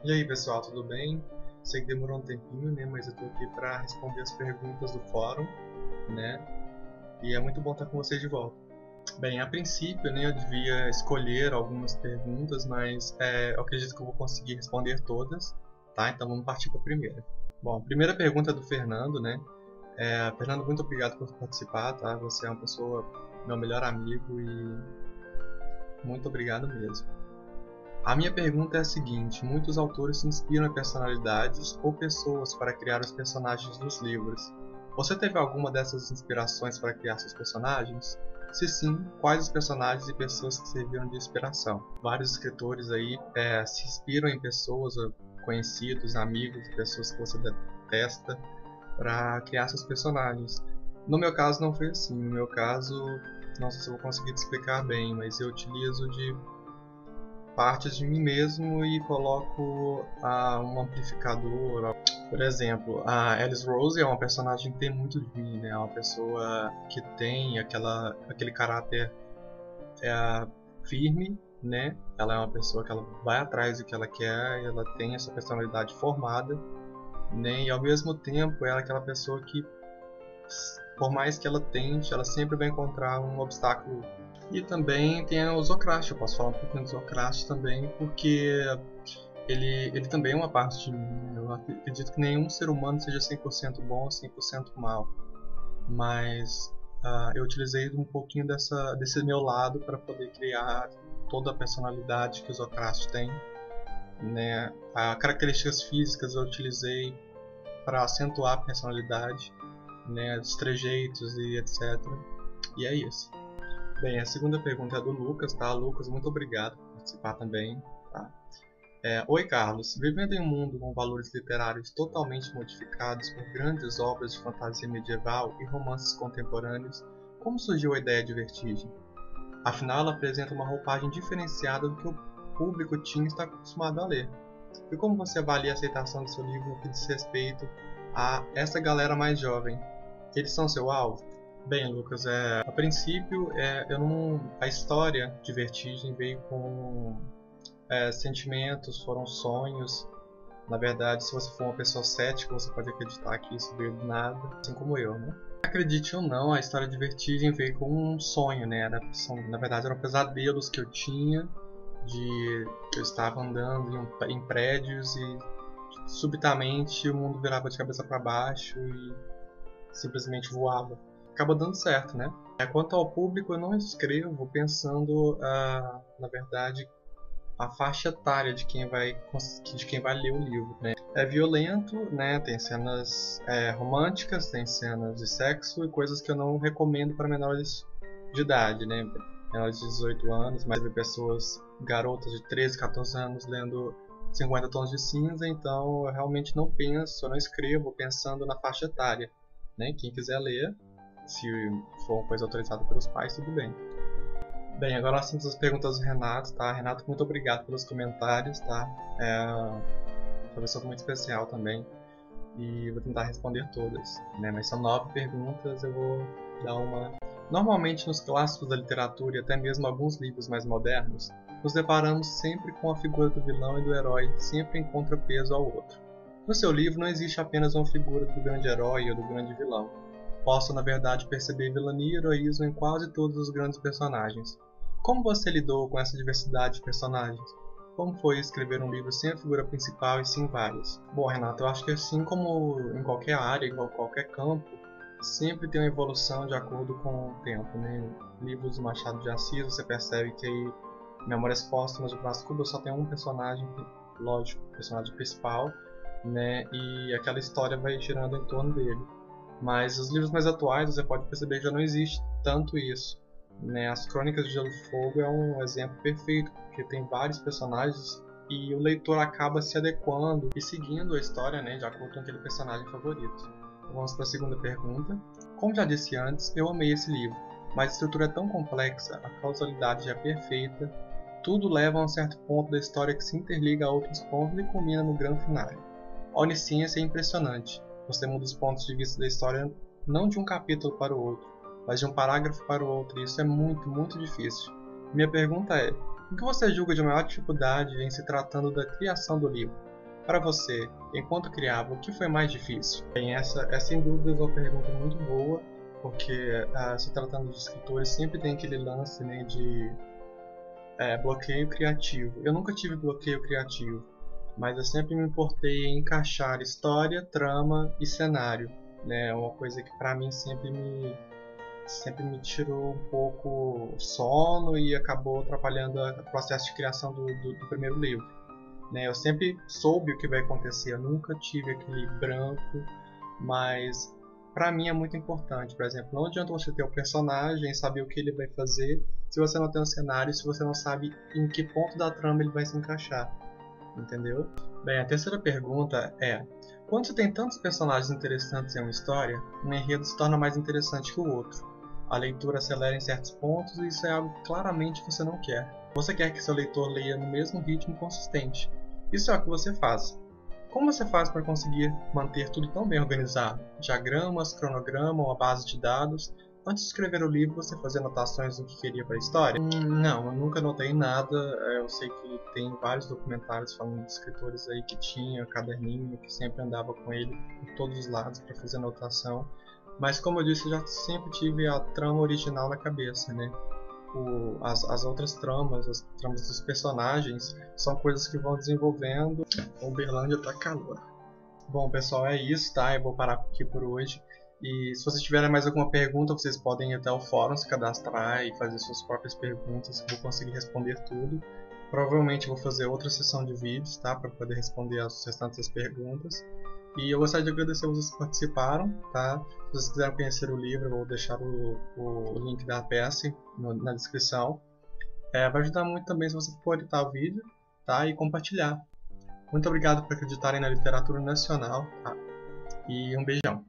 E aí pessoal, tudo bem? Sei que demorou um tempinho, né? Mas eu tô aqui para responder as perguntas do fórum, né? E é muito bom estar com vocês de volta. Bem, a princípio, né, eu devia escolher algumas perguntas, mas eu acredito que eu vou conseguir responder todas, tá? Então vamos partir para a primeira. Bom, a primeira pergunta é do Fernando, né? Fernando, muito obrigado por participar, tá? Você é uma pessoa, meu melhor amigo e muito obrigado mesmo. A minha pergunta é a seguinte: muitos autores se inspiram em personalidades ou pessoas para criar os personagens dos livros. Você teve alguma dessas inspirações para criar seus personagens? Se sim, quais os personagens e pessoas que serviram de inspiração? Vários escritores aí se inspiram em pessoas, conhecidos, amigos, pessoas que você detesta, para criar seus personagens. No meu caso não foi assim. No meu caso, não sei se eu vou conseguir te explicar bem, mas eu utilizo de partes de mim mesmo e coloco um amplificador. Por exemplo, a Alice Rose é uma personagem que tem muito de mim, né? É uma pessoa que tem aquele caráter firme, né? Ela é uma pessoa que ela vai atrás do que ela quer, ela tem essa personalidade formada, né? E ao mesmo tempo ela é aquela pessoa que, por mais que ela tente, ela sempre vai encontrar um obstáculo. E também tem o Zocraste, eu posso falar um pouquinho do Zocraste também, porque ele também é uma parte de mim. Eu acredito que nenhum ser humano seja 100% bom ou 100% mal, mas eu utilizei um pouquinho desse meu lado para poder criar toda a personalidade que o Zocraste tem, né? Características físicas eu utilizei para acentuar a personalidade, né? Os trejeitos e etc. E é isso. Bem, a segunda pergunta é do Lucas, tá? Lucas, muito obrigado por participar também, tá? Oi, Carlos. Vivendo em um mundo com valores literários totalmente modificados por grandes obras de fantasia medieval e romances contemporâneos, como surgiu a ideia de Vertigem? Afinal, ela apresenta uma roupagem diferenciada do que o público teen está acostumado a ler. E como você avalia a aceitação do seu livro no que diz respeito a essa galera mais jovem? Eles são seu alvo? Bem, Lucas, a princípio, a história de Vertigem veio com sentimentos, foram sonhos. Na verdade, se você for uma pessoa cética, você pode acreditar que isso veio do nada, assim como eu, né? Acredite ou não, a história de Vertigem veio com um sonho, né? Na verdade, eram pesadelos que eu tinha, que eu estava andando em prédios e subitamente o mundo virava de cabeça para baixo e simplesmente voava. Acaba dando certo, né? Quanto ao público, eu não escrevo pensando, na verdade, a faixa etária de quem vai ler o livro, né? É violento, né? Tem cenas românticas, tem cenas de sexo e coisas que eu não recomendo para menores de idade, né? Menores de 18 anos, mas pessoas, garotas de 13, 14 anos lendo 50 tons de cinza, então eu realmente não penso, eu não escrevo pensando na faixa etária, né? Quem quiser ler, se for uma coisa autorizada pelos pais, tudo bem. Bem, agora nós temos as perguntas do Renato, tá? Renato, muito obrigado pelos comentários, tá? Foi uma pessoa muito especial também e vou tentar responder todas, né? Mas são 9 perguntas, eu vou dar uma... Normalmente nos clássicos da literatura e até mesmo alguns livros mais modernos, nos deparamos sempre com a figura do vilão e do herói, sempre em contrapeso ao outro. No seu livro não existe apenas uma figura do grande herói ou do grande vilão. Posso, na verdade, perceber vilania e heroísmo em quase todos os grandes personagens. Como você lidou com essa diversidade de personagens? Como foi escrever um livro sem a figura principal e sim várias? Bom, Renato, eu acho que assim como em qualquer área, em qualquer campo, sempre tem uma evolução de acordo com o tempo, né? Livros do Machado de Assis, você percebe que aí Memórias Póstumas de Brás Cubas só tem um personagem, lógico, o personagem principal, né? E aquela história vai girando em torno dele. Mas os livros mais atuais você pode perceber que já não existe tanto isso, né? As Crônicas de Gelo e Fogo é um exemplo perfeito, porque tem vários personagens e o leitor acaba se adequando e seguindo a história, né, de acordo com aquele personagem favorito. Então, vamos para a segunda pergunta. Como já disse antes, eu amei esse livro, mas a estrutura é tão complexa, a causalidade é perfeita, tudo leva a um certo ponto da história que se interliga a outros pontos e culmina no grande final. A onisciência é impressionante. Você muda os pontos de vista da história não de um capítulo para o outro, mas de um parágrafo para o outro, e isso é muito, muito difícil. Minha pergunta é, O que você julga de maior dificuldade em se tratando da criação do livro? Para você, enquanto criava, o que foi mais difícil? Bem, essa é sem dúvidas uma pergunta muito boa, porque se tratando de escritores sempre tem aquele lance, né, de bloqueio criativo. Eu nunca tive bloqueio criativo, mas eu sempre me importei em encaixar história, trama e cenário, né? Uma coisa que para mim sempre me tirou um pouco o sono e acabou atrapalhando o processo de criação do primeiro livro, né? Eu sempre soube o que vai acontecer, eu nunca tive aquele branco, mas para mim é muito importante. Por exemplo, não adianta você ter o personagem, saber o que ele vai fazer, se você não tem um cenário, se você não sabe em que ponto da trama ele vai se encaixar, entendeu? Bem, a terceira pergunta é: quando você tem tantos personagens interessantes em uma história, um enredo se torna mais interessante que o outro. A leitura acelera em certos pontos e isso é algo que claramente você não quer. Você quer que seu leitor leia no mesmo ritmo consistente. Isso é o que você faz. Como você faz para conseguir manter tudo tão bem organizado? Diagramas, cronograma, uma base de dados? Antes de escrever o livro, você fazia anotações do que queria para a história? Não, eu nunca anotei nada. Eu sei que tem vários documentários falando de escritores aí que tinha caderninho, que sempre andava com ele por todos os lados para fazer anotação. Mas como eu disse, eu já sempre tive a trama original na cabeça, né? As outras tramas, as tramas dos personagens, são coisas que vão desenvolvendo. Uberlândia tá calor. Bom, pessoal, é isso, tá? Eu vou parar aqui por hoje. E se vocês tiverem mais alguma pergunta, vocês podem ir até o fórum, se cadastrar e fazer suas próprias perguntas, que eu vou conseguir responder tudo. Provavelmente vou fazer outra sessão de vídeos, tá? Para poder responder as restantes perguntas. E eu gostaria de agradecer a vocês que participaram, tá? Se vocês quiserem conhecer o livro, eu vou deixar o link da peça na descrição. Vai ajudar muito também se você for editar o vídeo, tá? E compartilhar. Muito obrigado por acreditarem na literatura nacional, tá? E um beijão.